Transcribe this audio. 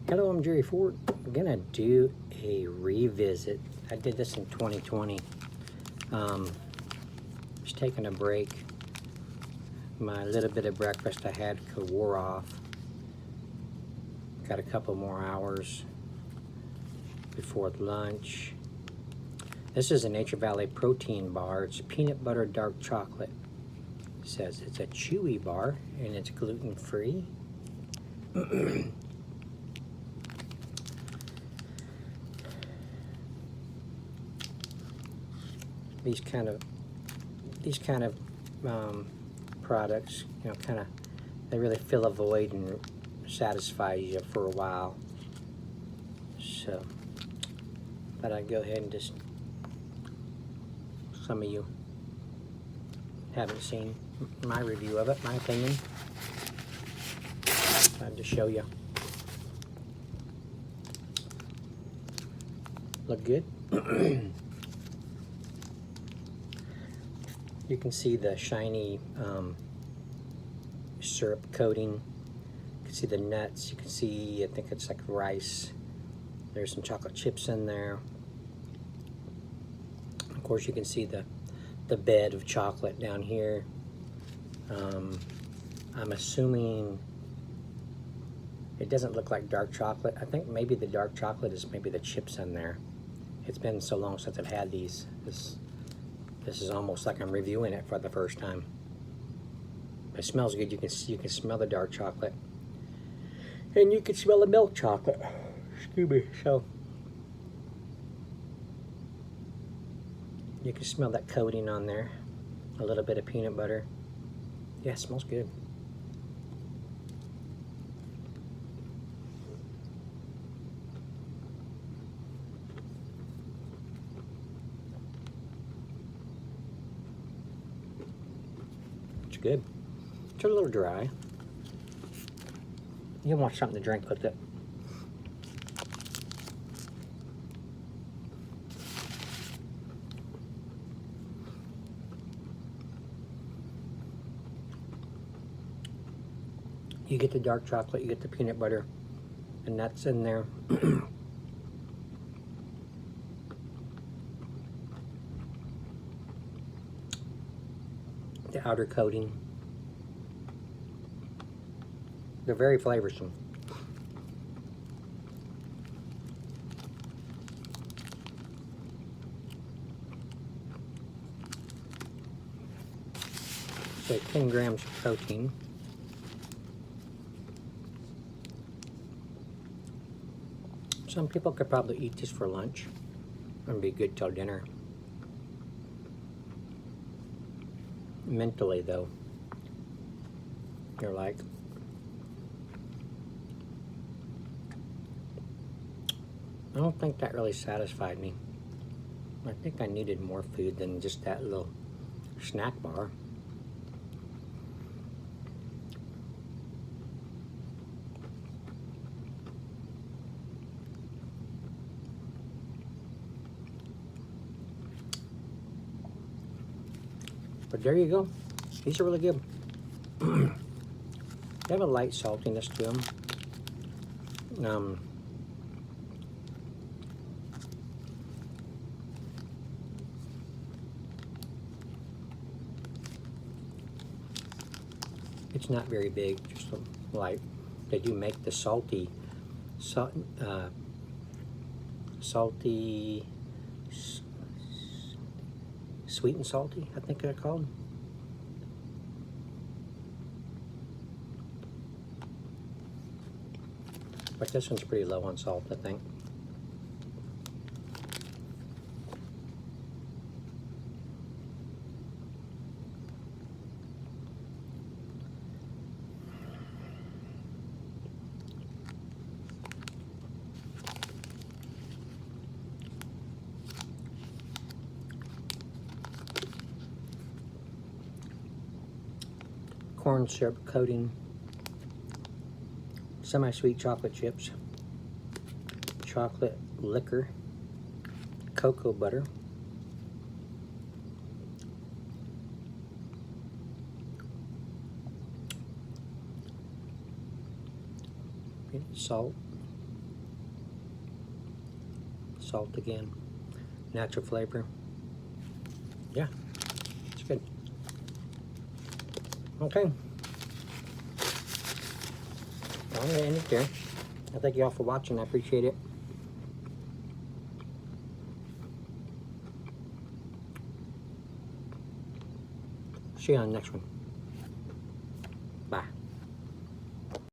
Hello, I'm Jerry Ford. I'm gonna do a revisit. I did this in 2020. Just taking a break. My little bit of breakfast I had wore off. Got a couple more hours before lunch. This is a Nature Valley protein bar. It's peanut butter dark chocolate. It says it's a Chewy bar and it's gluten-free. These kind of products, you know, they really fill a void and satisfy you for a while. So, but I'd go ahead and just, some of you haven't seen my review of it, my opinion. Time to show you. Look good. You can see the shiny syrup coating. You can see the nuts. You can see, I think it's like rice. There's some chocolate chips in there. Of course, you can see the bed of chocolate down here. I'm assuming it doesn't look like dark chocolate. I think maybe the dark chocolate is maybe the chips in there. It's been so long since I've had these. This is almost like I'm reviewing it for the first time. It smells good. You can smell the dark chocolate, and you can smell the milk chocolate. Excuse me. So you can smell that coating on there. A little bit of peanut butter. Yeah, it smells good. It's good. It's a little dry. You want something to drink with it. You get the dark chocolate, you get the peanut butter, and nuts in there. The outer coating. They're very flavorsome. So 10 grams of protein. Some people could probably eat this for lunch and be good till dinner. Mentally though, you're like, I don't think that really satisfied me. I think I needed more food than just that little snack bar. But there you go. These are really good. They have a light saltiness to them. It's not very big, just light. They do make the salty, sweet and salty, I think they're called. But this one's pretty low on salt, I think. Corn syrup coating, semi-sweet chocolate chips, chocolate liquor, cocoa butter, salt, Salt again. Natural flavor. Yeah, it's good. Okay. Well, I'm going to end it there. I thank you all for watching. I appreciate it. See you on the next one.